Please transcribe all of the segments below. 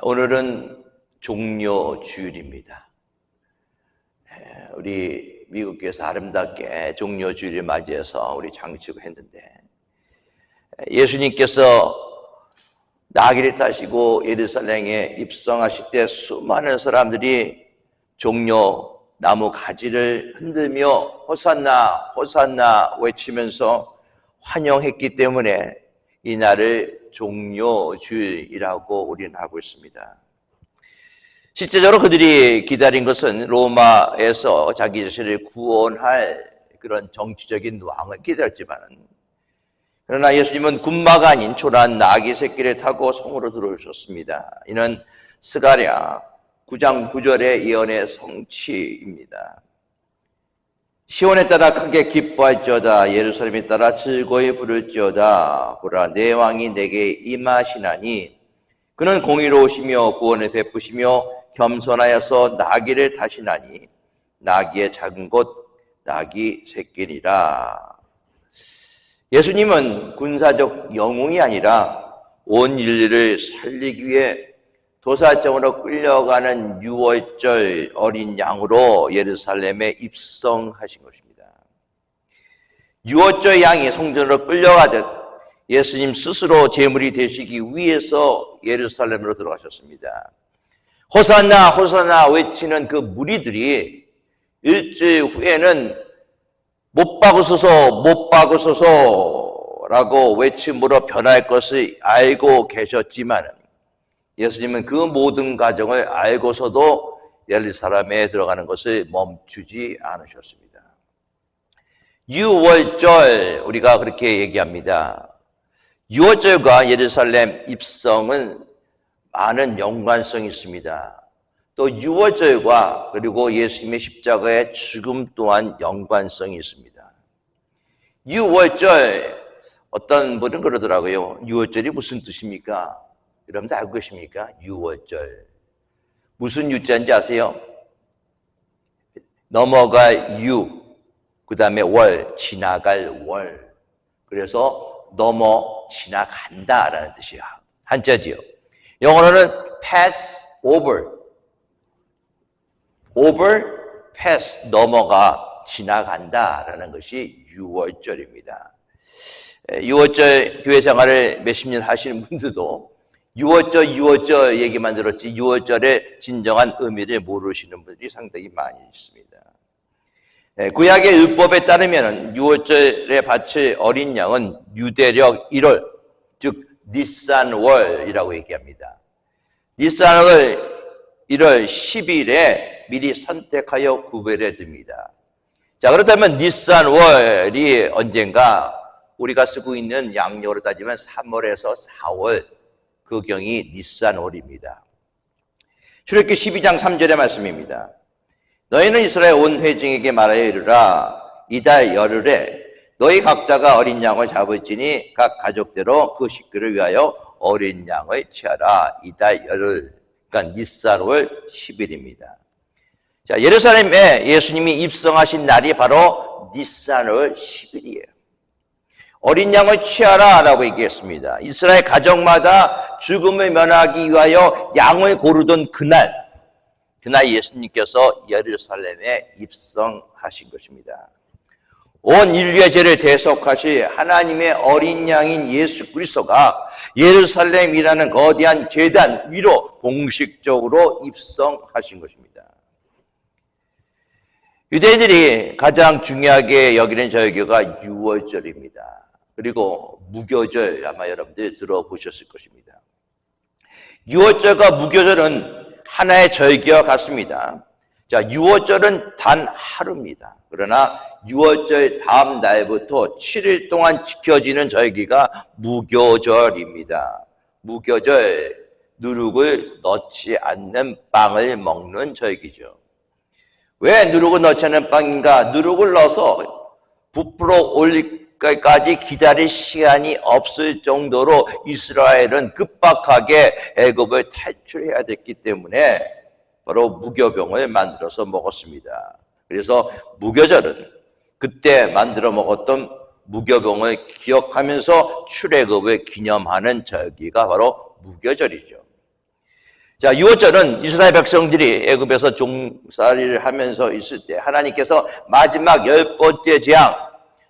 오늘은 종료주일입니다. 우리 미국교회에서 아름답게 종료주일을 맞이해서 우리 장식을 했는데, 예수님께서 나귀를 타시고 예루살렘에 입성하실 때 수많은 사람들이 종려 나무 가지를 흔들며 호산나 호산나 외치면서 환영했기 때문에 이 날을 종료주일이라고 우리는 하고 있습니다. 실제적으로 그들이 기다린 것은 로마에서 자기 자신을 구원할 그런 정치적인 왕을 기다렸지만은, 그러나 예수님은 군마가 아닌 초라한 나귀 새끼를 타고 성으로 들어오셨습니다. 이는 스가랴 9장 9절의 예언의 성취입니다. 시온에 따라 크게 기뻐할지어다, 예루살렘에 따라 즐거이 부를지어다. 보라, 내 왕이 내게 임하시나니 그는 공의로우시며 구원을 베푸시며 겸손하여서 나귀를 타시나니 나귀의 작은 곳 나귀 새끼니라. 예수님은 군사적 영웅이 아니라 온 인류를 살리기 위해 도살장으로 끌려가는 유월절 어린 양으로 예루살렘에 입성하신 것입니다. 유월절 양이 성전으로 끌려가듯 예수님 스스로 제물이 되시기 위해서 예루살렘으로 들어가셨습니다. 호산나 호산나 외치는 그 무리들이 일주일 후에는 못 박으소서 못 박으소서라고 외침으로 변할 것을 알고 계셨지만, 예수님은 그 모든 과정을 알고서도 예루살렘에 들어가는 것을 멈추지 않으셨습니다. 유월절, 우리가 그렇게 얘기합니다. 유월절과 예루살렘 입성은 많은 연관성이 있습니다. 또 유월절과 그리고 예수님의 십자가의 죽음 또한 연관성이 있습니다. 유월절, 어떤 분은 그러더라고요. 유월절이 무슨 뜻입니까? 여러분들 알고 계십니까? 유월절. 무슨 유자인지 아세요? 넘어갈 유, 그 다음에 월, 지나갈 월. 그래서 넘어 지나간다라는 뜻이에요. 한자지요. 영어로는 pass over. over, pass, 넘어가, 지나간다라는 것이 유월절입니다. 유월절 교회 생활을 몇십 년 하시는 분들도 유월절 얘기만 들었지 유월절의 진정한 의미를 모르시는 분들이 상당히 많이 있습니다. 구약의 율법에 따르면 유월절에 바칠 어린 양은 유대력 1월, 즉 니산월이라고 얘기합니다. 니산월 1월 10일에 미리 선택하여 구별해 둡니다. 자, 그렇다면 니산월이 언젠가 우리가 쓰고 있는 양력으로 따지면 3월에서 4월, 그 경이 니산월입니다. 출애굽기 12장 3절의 말씀입니다. 너희는 이스라엘 온 회중에게 말하여 이르라. 이달 열흘에 너희 각자가 어린 양을 잡을지니 각 가족대로 그 식구를 위하여 어린 양을 취하라. 이달 열흘, 그러니까 니산월 10일입니다. 자, 예루살렘에 예수님이 입성하신 날이 바로 니산월 10일이에요. 어린 양을 취하라 라고 얘기했습니다. 이스라엘 가정마다 죽음을 면하기 위하여 양을 고르던 그날 예수님께서 예루살렘에 입성하신 것입니다. 온 인류의 죄를 대속하실 하나님의 어린 양인 예수 그리스도가 예루살렘이라는 거대한 제단 위로 공식적으로 입성하신 것입니다. 유대인들이 가장 중요하게 여기는 절기가 유월절입니다. 그리고 무교절, 아마 여러분들 들어보셨을 것입니다. 유월절과 무교절은 하나의 절기와 같습니다. 자, 유월절은 단 하루입니다. 그러나 유월절 다음 날부터 7일 동안 지켜지는 절기가 무교절입니다. 무교절, 누룩을 넣지 않는 빵을 먹는 절기죠. 왜 누룩을 넣지 않는 빵인가? 누룩을 넣어서 부풀어 올릴 까지 기다릴 시간이 없을 정도로 이스라엘은 급박하게 애굽을 탈출해야 됐기 때문에 바로 무교병을 만들어서 먹었습니다. 그래서 무교절은 그때 만들어 먹었던 무교병을 기억하면서 출애굽을 기념하는 절기가 바로 무교절이죠. 자, 유월절은 이스라엘 백성들이 애굽에서 종살이를 하면서 있을 때 하나님께서 마지막 10번째 재앙,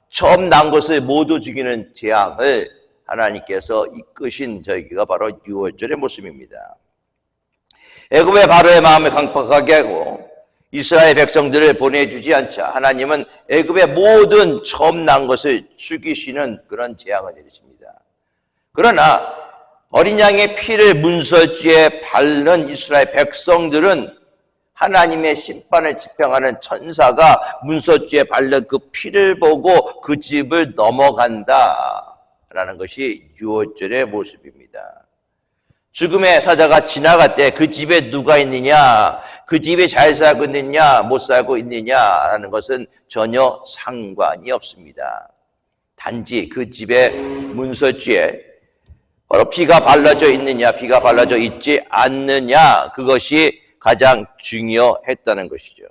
처음 난 것을 모두 죽이는 재앙을 하나님께서 이끄신 저기가 바로 유월절의 모습입니다. 애굽의 바로의 마음을 강팍하게 하고 이스라엘 백성들을 보내주지 않자 하나님은 애굽의 모든 처음 난 것을 죽이시는 그런 재앙을 내리십니다. 그러나 어린 양의 피를 문설주에 바르는 이스라엘 백성들은 하나님의 심판을 집행하는 천사가 문설주에 바른 그 피를 보고 그 집을 넘어간다라는 것이 유월절의 모습입니다. 죽음의 사자가 지나갈 때 그 집에 누가 있느냐, 그 집에 잘 살고 있느냐, 못 살고 있느냐라는 것은 전혀 상관이 없습니다. 단지 그 집의 문설주에 바로 피가 발라져 있느냐, 피가 발라져 있지 않느냐, 그것이 가장 중요했다는 것이죠.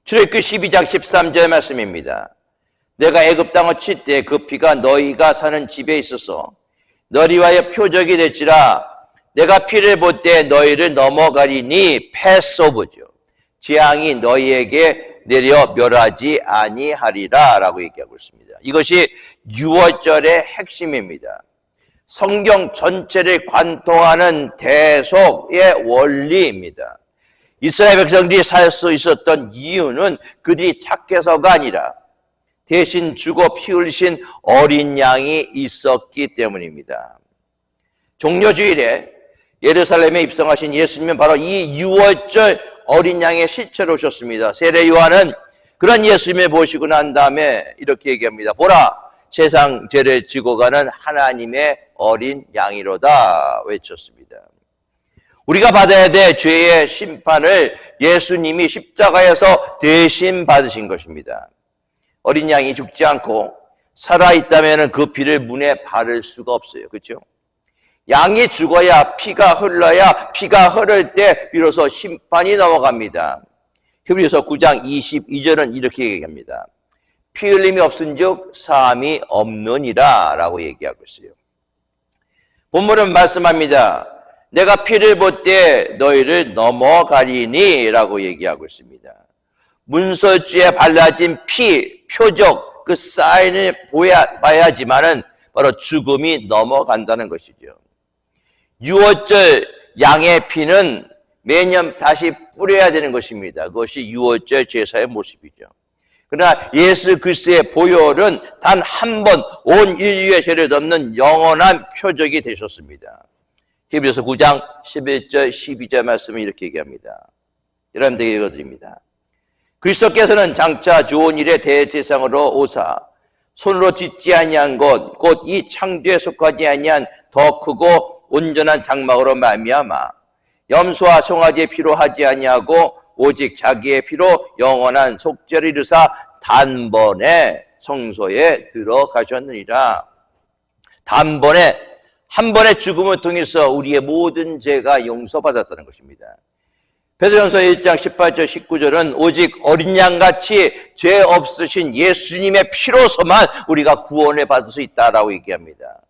출애굽기 12장 13절 말씀입니다. 내가 애굽 땅을 칠 때 그 피가 너희가 사는 집에 있어서 너희 위하여 표적이 될지라 내가 피를 볼 때 너희를 넘어가리니 패스오브죠. 재앙이 너희에게 내려 멸하지 아니하리라 라고 얘기하고 있습니다. 이것이 유월절의 핵심입니다. 성경 전체를 관통하는 대속의 원리입니다. 이스라엘 백성들이 살 수 있었던 이유는 그들이 착해서가 아니라 대신 죽어 피 흘리신 어린 양이 있었기 때문입니다. 종려주일에 예루살렘에 입성하신 예수님은 바로 이 유월절 어린 양의 시체로 오셨습니다. 세례 요한은 그런 예수님을 보시고 난 다음에 이렇게 얘기합니다. 보라, 세상 죄를 지고 가는 하나님의 어린 양이로다 외쳤습니다. 우리가 받아야 될 죄의 심판을 예수님이 십자가에서 대신 받으신 것입니다. 어린 양이 죽지 않고 살아있다면 그 피를 문에 바를 수가 없어요. 그렇죠? 양이 죽어야 피가 흘러야 피가 흐를 때 비로소 심판이 넘어갑니다. 히브리서 9장 22절은 이렇게 얘기합니다. 피 흘림이 없은즉 사함이 없느니라 라고 얘기하고 있어요. 본문은 말씀합니다. 내가 피를 볼 때 너희를 넘어가리니 라고 얘기하고 있습니다. 문설주에 발라진 피, 표적, 그 사인을 봐야지만은 바로 죽음이 넘어간다는 것이죠. 유월절 양의 피는 매년 다시 뿌려야 되는 것입니다. 그것이 유월절 제사의 모습이죠. 그러나 예수 그리스도의 보혈은 단 한 번 온 인류의 죄를 덮는 영원한 표적이 되셨습니다. 히브리서 9장 11절 12절 말씀을 이렇게 얘기합니다. 여러분들에게 읽어드립니다. 그리스도께서는 장차 좋은 일의 대제사장으로 오사 손으로 짓지 아니한 것 곧 이 창조에 속하지 아니한 더 크고 온전한 장막으로 말미암아 염소와 송아지의 피로 하지 아니하고 오직 자기의 피로 영원한 속죄를 이루사 단번에 성소에 들어가셨느니라. 단번에 한 번의 죽음을 통해서 우리의 모든 죄가 용서받았다는 것입니다. 베드로전서 1장 18절 19절은 오직 어린 양같이 죄 없으신 예수님의 피로서만 우리가 구원을 받을 수 있다라고 얘기합니다.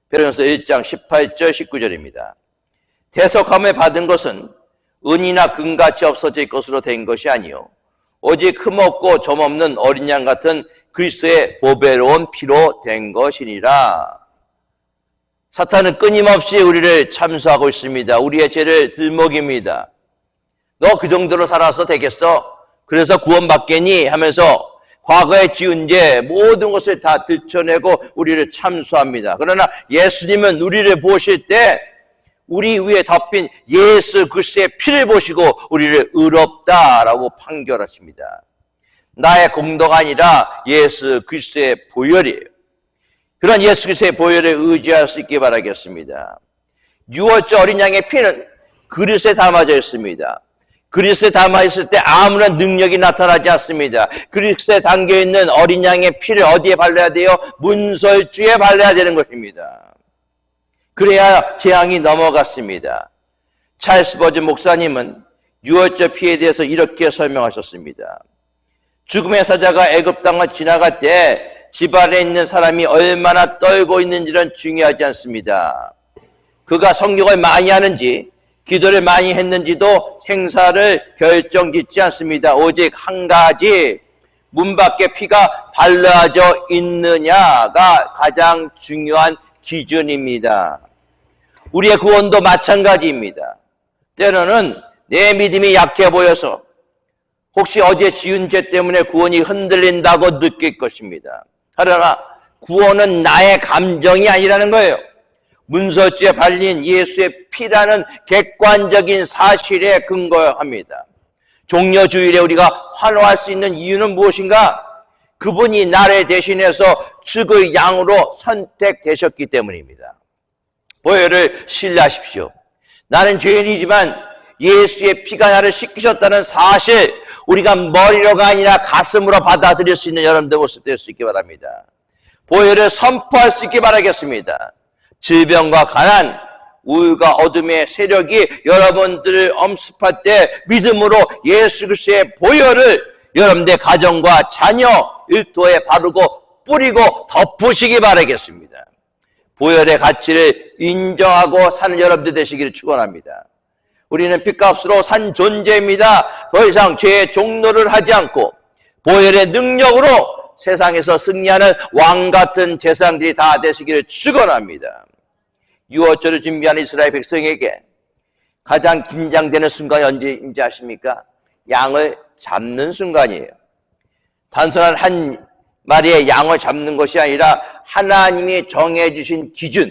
베드로전서 1장 18절 19절입니다. 대속함을 받은 것은 은이나 금같이 없어질 것으로 된 것이 아니요 오직 흠없고 점없는 어린 양 같은 그리스도의 보배로운 피로 된 것이니라. 사탄은 끊임없이 우리를 참수하고 있습니다. 우리의 죄를 들먹입니다. 너 그 정도로 살아서 되겠어? 그래서 구원받겠니? 하면서 과거에 지은 죄 모든 것을 다 들춰내고 우리를 참수합니다. 그러나 예수님은 우리를 보실 때 우리 위에 덮인 예수 그리스도의 피를 보시고 우리를 의롭다라고 판결하십니다. 나의 공덕 아니라 예수 그리스도의 보혈이에요. 그런 예수 그리스도의 보혈을 의지할 수 있게 바라겠습니다. 유월절 어린 양의 피는 그릇에 담아져 있습니다. 그릇에 담아있을 때 아무런 능력이 나타나지 않습니다. 그릇에 담겨있는 어린 양의 피를 어디에 발라야 돼요? 문설주에 발라야 되는 것입니다. 그래야 재앙이 넘어갔습니다. 찰스 버즈 목사님은 유월절 피에 대해서 이렇게 설명하셨습니다. 죽음의 사자가 애굽 땅을 지나갈 때 집안에 있는 사람이 얼마나 떨고 있는지는 중요하지 않습니다. 그가 성경을 많이 하는지 기도를 많이 했는지도 생사를 결정짓지 않습니다. 오직 한 가지, 문 밖에 피가 발라져 있느냐가 가장 중요한 기준입니다. 우리의 구원도 마찬가지입니다. 때로는 내 믿음이 약해 보여서 혹시 어제 지은 죄 때문에 구원이 흔들린다고 느낄 것입니다. 그러나 구원은 나의 감정이 아니라는 거예요. 문설주에 발린 예수의 피라는 객관적인 사실에 근거합니다. 종려주일에 우리가 환호할 수 있는 이유는 무엇인가? 그분이 나를 대신해서 죽의 양으로 선택되셨기 때문입니다. 보혈을 신뢰하십시오. 나는 죄인이지만 예수의 피가 나를 씻기셨다는 사실, 우리가 머리로가 아니라 가슴으로 받아들일 수 있는 여러분들 모습 될 수 있기 바랍니다. 보혈을 선포할 수 있기 바라겠습니다. 질병과 가난, 우울과 어둠의 세력이 여러분들을 엄습할 때 믿음으로 예수 그리스도의 보혈을 여러분들의 가정과 자녀, 일터에 바르고 뿌리고 덮으시기 바라겠습니다. 보혈의 가치를 인정하고 사는 여러분들 되시기를 축원합니다. 우리는 핏값으로 산 존재입니다. 더 이상 죄의 종노를 하지 않고 보혈의 능력으로 세상에서 승리하는 왕같은 제사장들이 다 되시기를 축원합니다. 유월절을 준비하는 이스라엘 백성에게 가장 긴장되는 순간이 언제인지 아십니까? 양을 잡는 순간이에요. 단순한 한 마리의 양을 잡는 것이 아니라 하나님이 정해주신 기준,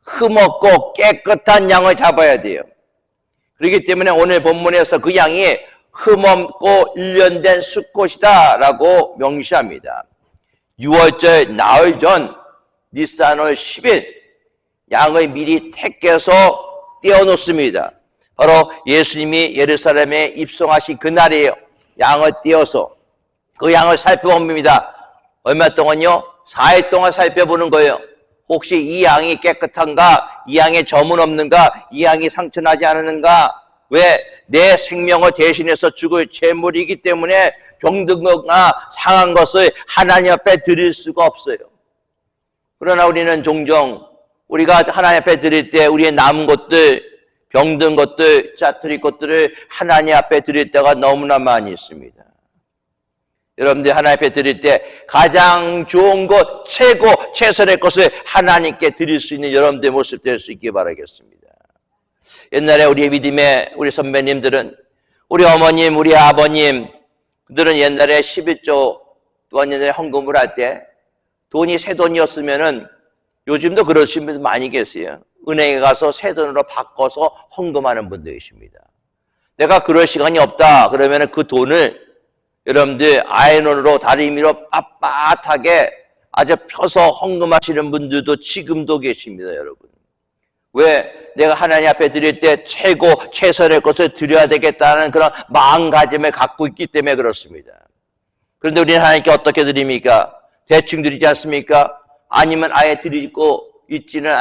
흠없고 깨끗한 양을 잡아야 돼요. 그렇기 때문에 오늘 본문에서 그 양이 흠없고 일련된 수컷이다 라고 명시합니다. 6월절 나흘 전 니산월 10일 양을 미리 택해서 떼어놓습니다. 바로 예수님이 예루살렘에 입성하신 그날이에요. 양을 떼어서 그 양을 살펴봅니다. 얼마 동안요? 4일 동안 살펴보는 거예요. 혹시 이 양이 깨끗한가? 이 양에 점은 없는가? 이 양이 상처나지 않았는가? 왜? 내 생명을 대신해서 죽을 제물이기 때문에 병든 거나 상한 것을 하나님 앞에 드릴 수가 없어요. 그러나 우리는 종종 우리가 하나님 앞에 드릴 때 우리의 남은 것들, 병든 것들, 짜투리 것들을 하나님 앞에 드릴 때가 너무나 많이 있습니다. 여러분들 하나님 앞에 드릴 때 가장 좋은 것, 최고, 최선의 것을 하나님께 드릴 수 있는 여러분들의 모습 될 수 있기 바라겠습니다. 옛날에 우리의 믿음의 우리 선배님들은, 우리 어머님, 우리 아버님, 그들은 옛날에 11조 또한 옛날에 헌금을 할 때 돈이 새 돈이었으면은, 요즘도 그러신 분들 많이 계세요. 은행에 가서 새 돈으로 바꿔서 헌금하는 분들 계십니다. 내가 그럴 시간이 없다 그러면은 그 돈을 여러분들 아이론으로 다리미로 빳빳하게 아주 펴서 헌금하시는 분들도 지금도 계십니다, 여러분. 왜? 내가 하나님 앞에 드릴 때 최고 최선의 것을 드려야 되겠다는 그런 마음가짐을 갖고 있기 때문에 그렇습니다. 그런데 우리는 하나님께 어떻게 드립니까? 대충 드리지 않습니까? 아니면 아예 드리고 있지는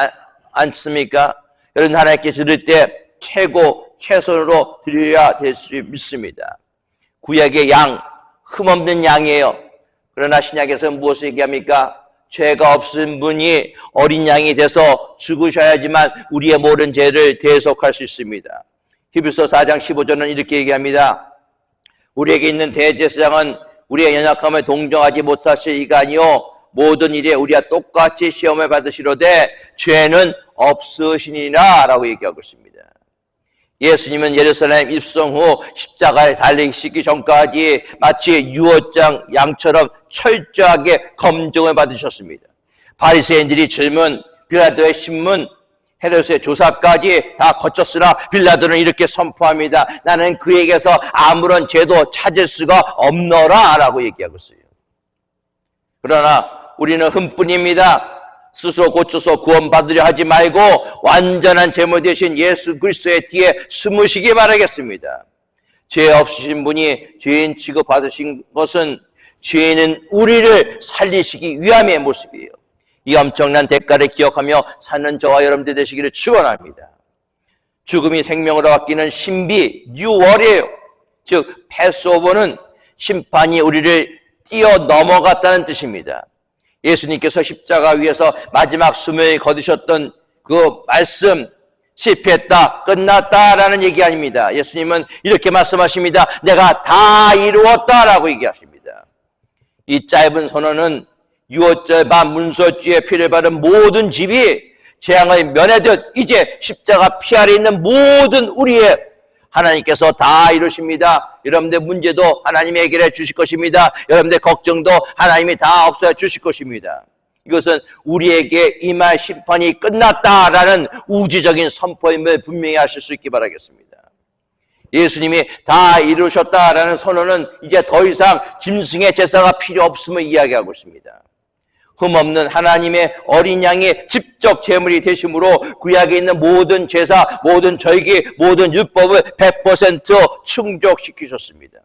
않습니까? 여러분 하나님께 드릴 때 최고 최선으로 드려야 될 수 있습니다. 구약의 양, 흠없는 양이에요. 그러나 신약에서는 무엇을 얘기합니까? 죄가 없은 분이 어린 양이 돼서 죽으셔야지만 우리의 모든 죄를 대속할 수 있습니다. 히브리서 4장 15절은 이렇게 얘기합니다. 우리에게 있는 대제사장은 우리의 연약함을 동정하지 못하실 이가 아니요 모든 일에 우리와 똑같이 시험을 받으시로되 죄는 없으시니라 라고 얘기하고 있습니다. 예수님은 예루살렘 입성 후 십자가에 달리시기 전까지 마치 유월장 양처럼 철저하게 검증을 받으셨습니다. 바리새인들이 질문, 빌라도의 신문, 헤롯의 조사까지 다 거쳤으나 빌라도는 이렇게 선포합니다. 나는 그에게서 아무런 죄도 찾을 수가 없노라 라고 얘기하고 있어요. 그러나 우리는 흠뿐입니다. 스스로 고쳐서 구원받으려 하지 말고 완전한 제물 되신 예수 그리스도의 뒤에 숨으시기 바라겠습니다. 죄 없으신 분이 죄인 취급받으신 것은 죄인은 우리를 살리시기 위함의 모습이에요. 이 엄청난 대가를 기억하며 사는 저와 여러분들 되시기를 축원합니다. 죽음이 생명으로 바뀌는 신비, 뉴월이에요. 즉 패스오버는 심판이 우리를 뛰어넘어갔다는 뜻입니다. 예수님께서 십자가 위에서 마지막 숨을 거두셨던 그 말씀, 실패했다, 끝났다라는 얘기 아닙니다. 예수님은 이렇게 말씀하십니다. 내가 다 이루었다라고 얘기하십니다. 이 짧은 선언은 유월절 문설주의 피를 바른 모든 집이 재앙을 면하듯 이제 십자가 피 아래 있는 모든 우리의 하나님께서 다 이루십니다. 여러분들 문제도 하나님이 해결해 주실 것입니다. 여러분들 걱정도 하나님이 다 없애 주실 것입니다. 이것은 우리에게 임할 심판이 끝났다라는 우주적인 선포임을 분명히 하실 수 있기 바라겠습니다. 예수님이 다 이루셨다라는 선언은 이제 더 이상 짐승의 제사가 필요 없음을 이야기하고 있습니다. 흠없는 하나님의 어린 양이 직접 제물이 되심으로 구약에 있는 모든 제사, 모든 절기, 모든 율법을 100% 충족시키셨습니다.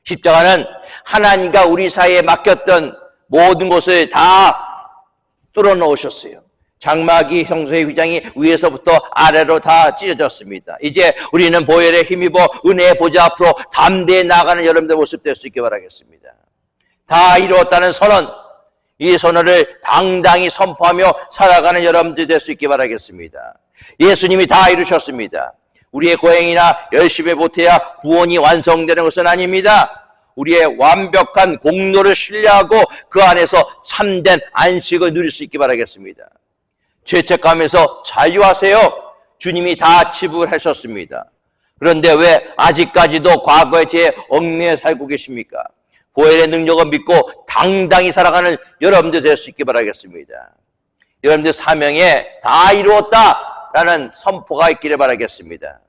십자가는 하나님과 우리 사이에 맡겼던 모든 것을 다 뚫어놓으셨어요. 장막이 형소의 휘장이 위에서부터 아래로 다 찢어졌습니다. 이제 우리는 보혈에 힘입어 은혜의 보좌 앞으로 담대히 나아가는 여러분들 모습 될 수 있게 바라겠습니다. 다 이루었다는 선언, 이 선언을 당당히 선포하며 살아가는 여러분들 될 수 있게 바라겠습니다. 예수님이 다 이루셨습니다. 우리의 고행이나 열심히 못해야 구원이 완성되는 것은 아닙니다. 우리의 완벽한 공로를 신뢰하고 그 안에서 참된 안식을 누릴 수 있게 바라겠습니다. 죄책감에서 자유하세요. 주님이 다 지불하셨습니다. 그런데 왜 아직까지도 과거의 죄에 얽매여 살고 계십니까? 보혈의 능력을 믿고 당당히 살아가는 여러분들 될 수 있게 바라겠습니다. 여러분들 사명에 다 이루었다라는 선포가 있기를 바라겠습니다.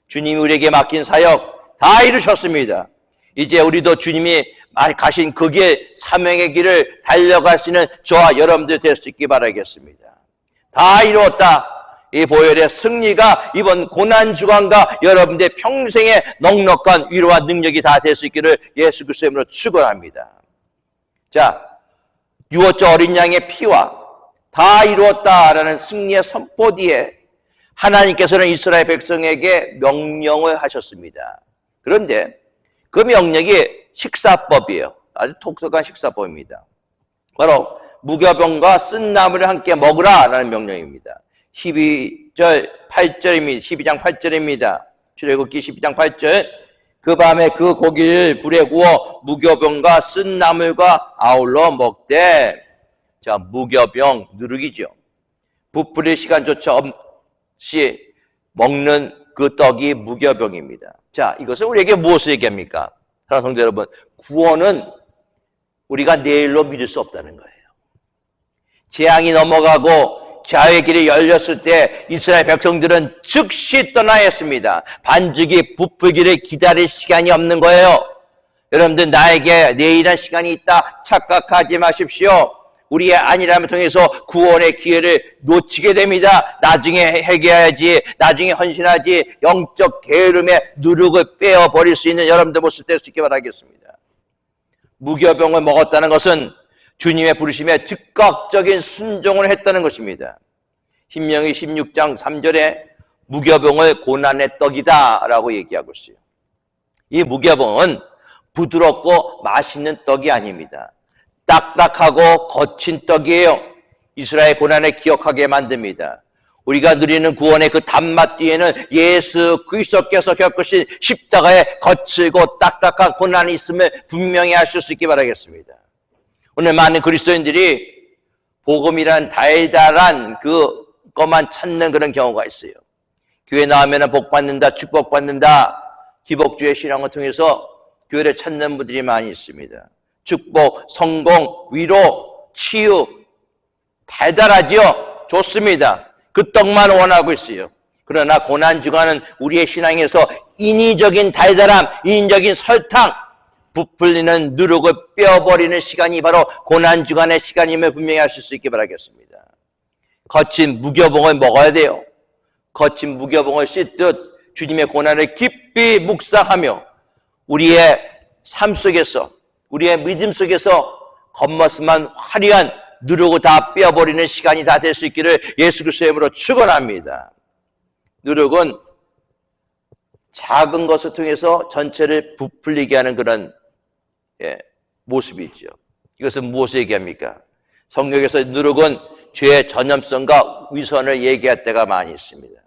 주님이 우리에게 맡긴 사역 다 이루셨습니다. 이제 우리도 주님이 가신 그 길, 사명의 길을 달려갈 수 있는 저와 여러분들 될 수 있게 바라겠습니다. 다 이루었다. 이 보혈의 승리가 이번 고난주간과 여러분들의 평생의 넉넉한 위로와 능력이 다 될 수 있기를 예수 그리스도의 이름으로 축원합니다. 자, 유월절 어린 양의 피와 다 이루었다라는 승리의 선포 뒤에 하나님께서는 이스라엘 백성에게 명령을 하셨습니다. 그런데 그 명령이 식사법이에요. 아주 독특한 식사법입니다. 바로 무교병과 쓴 나물을 함께 먹으라라는 명령입니다. 12절 8절입니다. 12장 8절입니다. 출애굽기 12장 8절. 그 밤에 그 고기를 불에 구워 무교병과 쓴 나물과 아울러 먹되. 자, 무교병 누룩이죠. 부풀릴 시간조차 없이 먹는 그 떡이 무교병입니다. 자, 이것은 우리에게 무엇을 얘기합니까? 사랑하는 성도 여러분, 구원은 우리가 내일로 믿을 수 없다는 거예요. 재앙이 넘어가고 자유의 길이 열렸을 때 이스라엘 백성들은 즉시 떠나야 했습니다. 반죽이 부풀기를 기다릴 시간이 없는 거예요. 여러분들 나에게 내일이라는 시간이 있다 착각하지 마십시오. 우리의 안일함을 통해서 구원의 기회를 놓치게 됩니다. 나중에 회개해야지, 나중에 헌신하지, 영적 게으름의 누룩을 빼어버릴 수 있는 여러분들 모습 될 수 있게 바라겠습니다. 무교병을 먹었다는 것은 주님의 부르심에 즉각적인 순종을 했다는 것입니다. 신명기 16장 3절에 무교병을 고난의 떡이다 라고 얘기하고 있어요. 이 무교병은 부드럽고 맛있는 떡이 아닙니다. 딱딱하고 거친 떡이에요. 이스라엘 고난을 기억하게 만듭니다. 우리가 누리는 구원의 그 단맛 뒤에는 예수 그리스도께서 겪으신 십자가의 거칠고 딱딱한 고난이 있음을 분명히 아실 수 있게 바라겠습니다. 오늘 많은 그리스도인들이 복음이란 달달한 그것만 찾는 그런 경우가 있어요. 교회 나오면 복받는다, 축복받는다, 기복주의 신앙을 통해서 교회를 찾는 분들이 많이 있습니다. 축복, 성공, 위로, 치유, 달달하지요? 좋습니다. 그 떡만 원하고 있어요. 그러나 고난주간은 우리의 신앙에서 인위적인 달달함, 인위적인 설탕, 부풀리는 누룩을 빼어버리는 시간이 바로 고난주간의 시간임을 분명히 하실 수 있게 바라겠습니다. 거친 무교봉을 먹어야 돼요. 거친 무교봉을 씻듯 주님의 고난을 깊이 묵상하며 우리의 삶 속에서, 우리의 믿음 속에서 겉모습만 화려한 누룩을 다 빼어버리는 시간이 다 될 수 있기를 예수 그리스도의 이름으로 축원합니다. 누룩은 작은 것을 통해서 전체를 부풀리게 하는 그런 모습이 있죠. 이것은 무엇을 얘기합니까? 성경에서 누룩은 죄의 전염성과 위선을 얘기할 때가 많이 있습니다.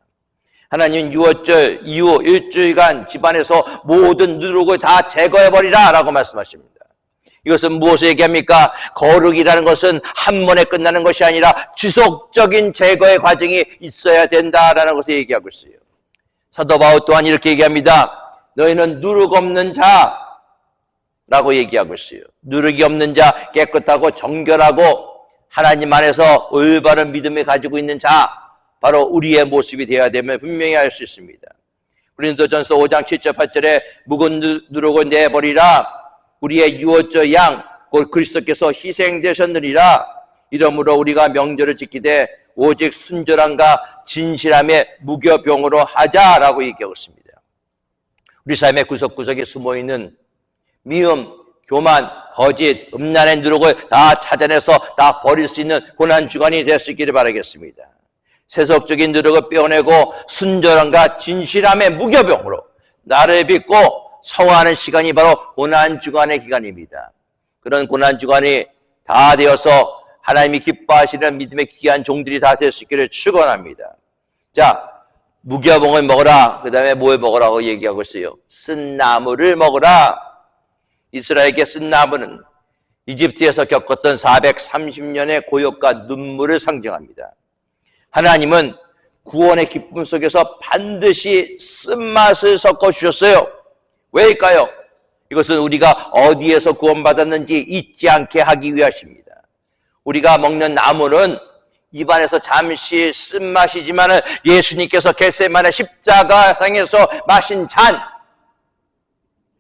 하나님 유월절 이후 일주일간 집안에서 모든 누룩을 다 제거해버리라 라고 말씀하십니다. 이것은 무엇을 얘기합니까? 거룩이라는 것은 한 번에 끝나는 것이 아니라 지속적인 제거의 과정이 있어야 된다라는 것을 얘기하고 있어요. 사도 바울 또한 이렇게 얘기합니다. 너희는 누룩 없는 자라고 얘기하고 있어요. 누룩이 없는 자, 깨끗하고 정결하고 하나님 안에서 올바른 믿음을 가지고 있는 자, 바로 우리의 모습이 되어야 되면 분명히 알 수 있습니다. 고린도전서 5장 7절 8절에 묵은 누룩을 내버리라. 우리의 유월절 양 곧 그리스도께서 희생되셨느니라. 이러므로 우리가 명절을 지키되 오직 순절함과 진실함의 무교병으로 하자라고 얘기하고 있습니다. 우리 삶의 구석구석에 숨어있는 미움, 교만, 거짓, 음란의 누룩을 다 찾아내서 다 버릴 수 있는 고난주간이 될 수 있기를 바라겠습니다. 세속적인 누룩을 빼어내고 순절함과 진실함의 무교병으로 나를 믿고 성화하는 시간이 바로 고난주간의 기간입니다. 그런 고난주간이 다 되어서 하나님이 기뻐하시는 믿음의 귀한 종들이 다 될 수 있기를 축원합니다. 자, 무교병을 먹어라. 그 다음에 뭘 먹으라고 얘기하고 있어요? 쓴 나무를 먹어라. 이스라엘에게 쓴 나무는 이집트에서 겪었던 430년의 고역과 눈물을 상징합니다. 하나님은 구원의 기쁨 속에서 반드시 쓴맛을 섞어주셨어요. 왜일까요? 이것은 우리가 어디에서 구원받았는지 잊지 않게 하기 위하십니다. 우리가 먹는 나무는 입안에서 잠시 쓴맛이지만 예수님께서 겟세마네 십자가상에서 마신 잔,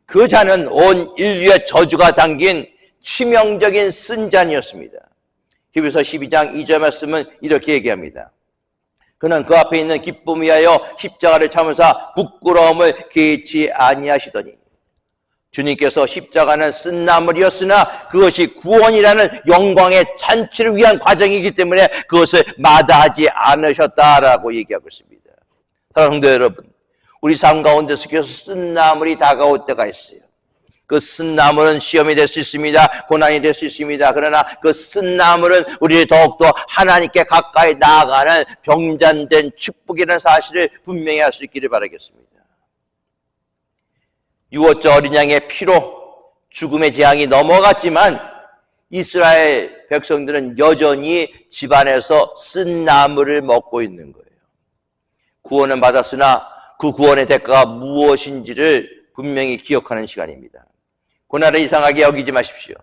그 잔은 온 인류의 저주가 담긴 치명적인 쓴 잔이었습니다. 히브리서 12장 2절 말씀은 이렇게 얘기합니다. 그는 그 앞에 있는 기쁨 위하여 십자가를 참으사 부끄러움을 개의치 아니하시더니, 주님께서 십자가는 쓴 나물이었으나 그것이 구원이라는 영광의 잔치를 위한 과정이기 때문에 그것을 마다하지 않으셨다라고 얘기하고 있습니다. 사랑하는 성도 여러분, 우리 삶 가운데서 계속 쓴 나물이 다가올 때가 있어요. 그 쓴 나물은 시험이 될 수 있습니다. 고난이 될 수 있습니다. 그러나 그 쓴 나물은 우리를 더욱더 하나님께 가까이 나아가는 병잔된 축복이라는 사실을 분명히 할 수 있기를 바라겠습니다. 유월절 어린 양의 피로 죽음의 재앙이 넘어갔지만 이스라엘 백성들은 여전히 집안에서 쓴 나물을 먹고 있는 거예요. 구원은 받았으나 그 구원의 대가가 무엇인지를 분명히 기억하는 시간입니다. 고난을 이상하게 여기지 마십시오.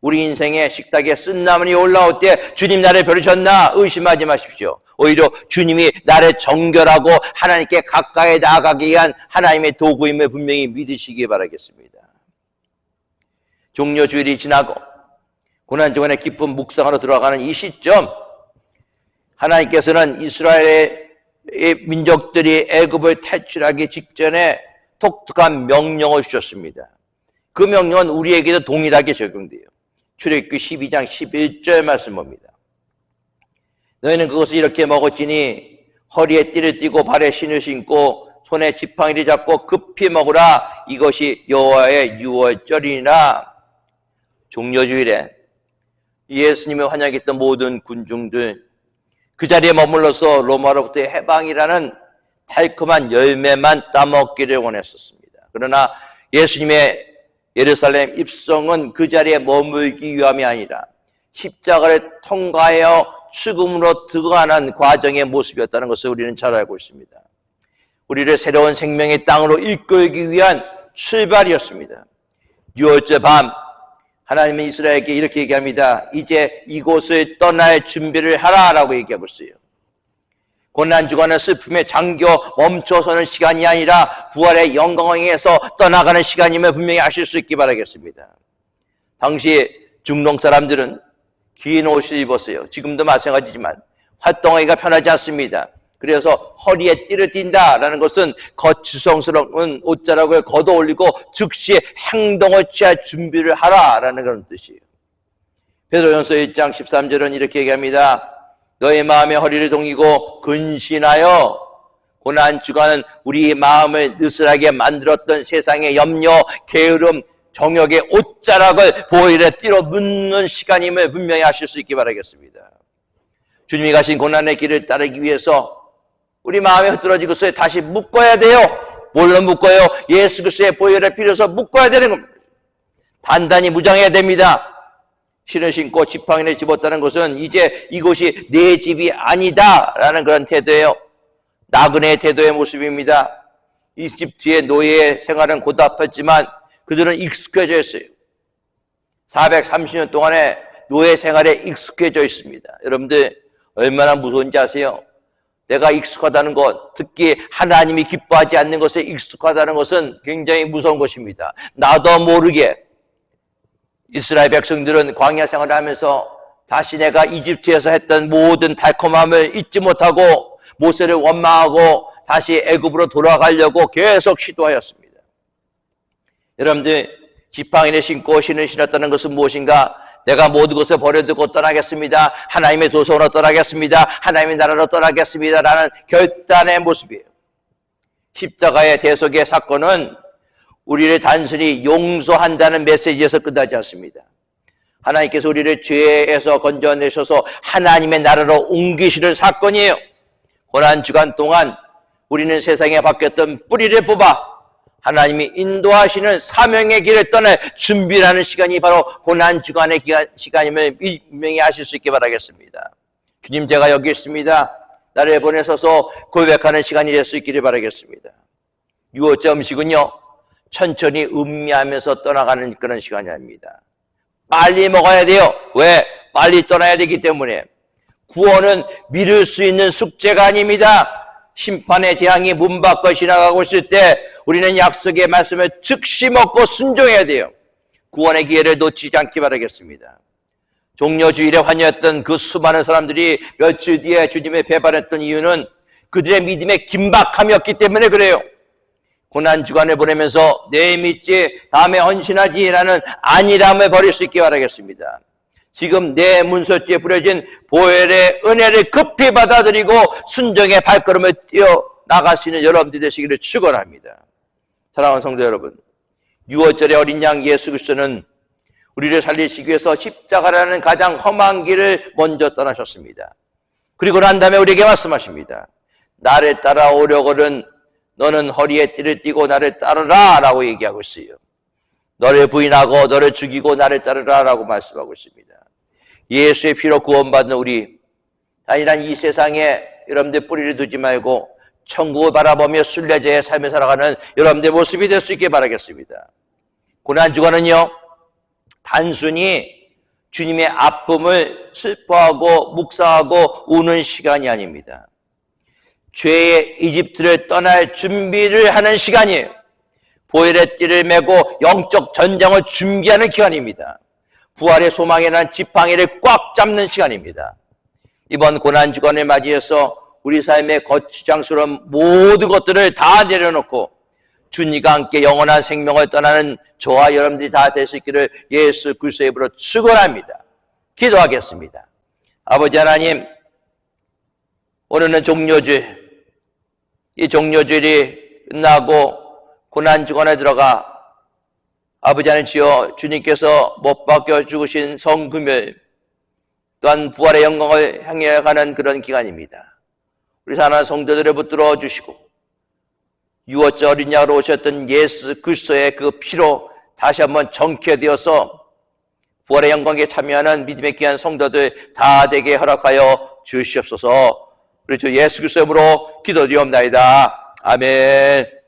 우리 인생의 식탁에 쓴 나물이 올라올 때 주님 나를 버리셨나 의심하지 마십시오. 오히려 주님이 나를 정결하고 하나님께 가까이 나아가기 위한 하나님의 도구임을 분명히 믿으시기 바라겠습니다. 종려주일이 지나고 고난주간의 깊은 묵상으로 들어가는 이 시점, 하나님께서는 이스라엘의 민족들이 애굽을 탈출하기 직전에 독특한 명령을 주셨습니다. 그 명령은 우리에게도 동일하게 적용돼요. 출애굽기 12장 11절 말씀 봅니다. 너희는 그것을 이렇게 먹었지니 허리에 띠를 띠고 발에 신을 신고 손에 지팡이를 잡고 급히 먹으라. 이것이 여호와의 유월절이니라. 종려주일에 예수님의 환영했던 모든 군중들, 그 자리에 머물러서 로마로부터의 해방이라는 달콤한 열매만 따먹기를 원했었습니다. 그러나 예수님의 예루살렘 입성은 그 자리에 머물기 위함이 아니라 십자가를 통과하여 죽음으로 들어가는 과정의 모습이었다는 것을 우리는 잘 알고 있습니다. 우리를 새로운 생명의 땅으로 이끌기 위한 출발이었습니다. 유월절 밤 하나님은 이스라엘에게 이렇게 얘기합니다. 이제 이곳을 떠날 준비를 하라라고 얘기하고 있어요. 고난주간은 슬픔에 잠겨 멈춰서는 시간이 아니라 부활의 영광을 향해서 떠나가는 시간임을 분명히 아실 수 있기 바라겠습니다. 당시 중동 사람들은 긴 옷을 입었어요. 지금도 마찬가지지만 활동하기가 편하지 않습니다. 그래서 허리에 띠를 띈다라는 것은 거추성스러운 옷자락을 걷어 올리고 즉시 행동을 취할 준비를 하라라는 그런 뜻이에요. 베드로전서 1장 13절은 이렇게 얘기합니다. 너의 마음의 허리를 동이고 근신하여. 고난주간은 우리 마음을 느슨하게 만들었던 세상의 염려, 게으름, 정욕의 옷자락을 보혈의 띠로 묻는 시간임을 분명히 아실 수 있기 바라겠습니다. 주님이 가신 고난의 길을 따르기 위해서 우리 마음에 흐트러지고 있어요. 다시 묶어야 돼요. 뭘로 묶어요? 예수 그리스도의 보혈을 빌어서 묶어야 되는 겁니다. 단단히 무장해야 됩니다. 신을 신고 지팡이를 집었다는 것은 이제 이곳이 내 집이 아니다라는 그런 태도예요. 나그네의 태도의 모습입니다. 이집트의 노예의 생활은 고달팠지만 그들은 익숙해져 있어요. 430년 동안의 노예 생활에 익숙해져 있습니다. 여러분들 얼마나 무서운지 아세요? 내가 익숙하다는 것, 특히 하나님이 기뻐하지 않는 것에 익숙하다는 것은 굉장히 무서운 것입니다. 나도 모르게 이스라엘 백성들은 광야 생활을 하면서 다시 내가 이집트에서 했던 모든 달콤함을 잊지 못하고 모세를 원망하고 다시 애굽으로 돌아가려고 계속 시도하였습니다. 여러분들 지팡이를 신고 신을 신었다는 것은 무엇인가? 내가 모든 것을 버려두고 떠나겠습니다. 하나님의 도성으로 떠나겠습니다. 하나님의 나라로 떠나겠습니다. 라는 결단의 모습이에요. 십자가의 대속의 사건은 우리를 단순히 용서한다는 메시지에서 끝나지 않습니다. 하나님께서 우리를 죄에서 건져내셔서 하나님의 나라로 옮기시는 사건이에요. 고난주간 동안 우리는 세상에 바뀌었던 뿌리를 뽑아 하나님이 인도하시는 사명의 길을 떠날 준비하는 시간이 바로 고난주간의 시간임을 분명히 아실 수 있게 바라겠습니다. 주님, 제가 여기 있습니다. 나를 보내셔서 고백하는 시간이 될 수 있기를 바라겠습니다. 유월절 음식은요, 천천히 음미하면서 떠나가는 그런 시간이 아닙니다. 빨리 먹어야 돼요. 왜? 빨리 떠나야 되기 때문에. 구원은 미룰 수 있는 숙제가 아닙니다. 심판의 재앙이 문 밖을 지나가고 있을 때 우리는 약속의 말씀을 즉시 먹고 순종해야 돼요. 구원의 기회를 놓치지 않기 바라겠습니다. 종려주일에 환영했던 그 수많은 사람들이 며칠 뒤에 주님을 배반했던 이유는 그들의 믿음의 긴박함이었기 때문에 그래요. 고난주간을 보내면서 내일 믿지 다음에 헌신하지라는 안일함을 버릴 수 있게 바라겠습니다. 지금 내 문설주에 뿌려진 보혈의 은혜를 급히 받아들이고 순종의 발걸음을 뛰어 나갈 수 있는 여러분들 되시기를 축원합니다. 사랑하는 성도 여러분, 유월절의 어린 양 예수 그리스도는 우리를 살리시기 위해서 십자가라는 가장 험한 길을 먼저 떠나셨습니다. 그리고 난 다음에 우리에게 말씀하십니다. 나를 따라오려거든 너는 허리에 띠를 띠고 나를 따르라 라고 얘기하고 있어요. 너를 부인하고 너를 죽이고 나를 따르라 라고 말씀하고 있습니다. 예수의 피로 구원받는 우리, 단일한 이 세상에 여러분들 뿌리를 두지 말고 천국을 바라보며 순례자의 삶을 살아가는 여러분들 모습이 될 수 있게 바라겠습니다. 고난주간은요, 단순히 주님의 아픔을 슬퍼하고 묵상하고 우는 시간이 아닙니다. 죄의 이집트를 떠날 준비를 하는 시간이에요. 보혈의 띠를 메고 영적 전쟁을 준비하는 기간입니다. 부활의 소망에 난 지팡이를 꽉 잡는 시간입니다. 이번 고난주간을 맞이해서 우리 삶의 거추장스러운 모든 것들을 다 내려놓고 주님과 함께 영원한 생명을 떠나는 저와 여러분들이 다 될 수 있기를 예수 그리스도의 이름으로 축원합니다. 기도하겠습니다. 아버지 하나님, 오늘은 종려주일, 이 종려주일이 끝나고 고난주간에 들어가 아버지 하나님 주여 주님께서 못 박혀 죽으신 성금요일 또한 부활의 영광을 향해 가는 그런 기간입니다. 우리 사랑하는 성도들을 붙들어 주시고 유월절 어린 양으로 오셨던 예수 그리스도의 그 피로 다시 한번 정케되어서 부활의 영광에 참여하는 믿음의 귀한 성도들 다 되게 허락하여 주시옵소서. 우리 주 예수 그리스도의 이름으로 기도드리옵나이다. 아멘.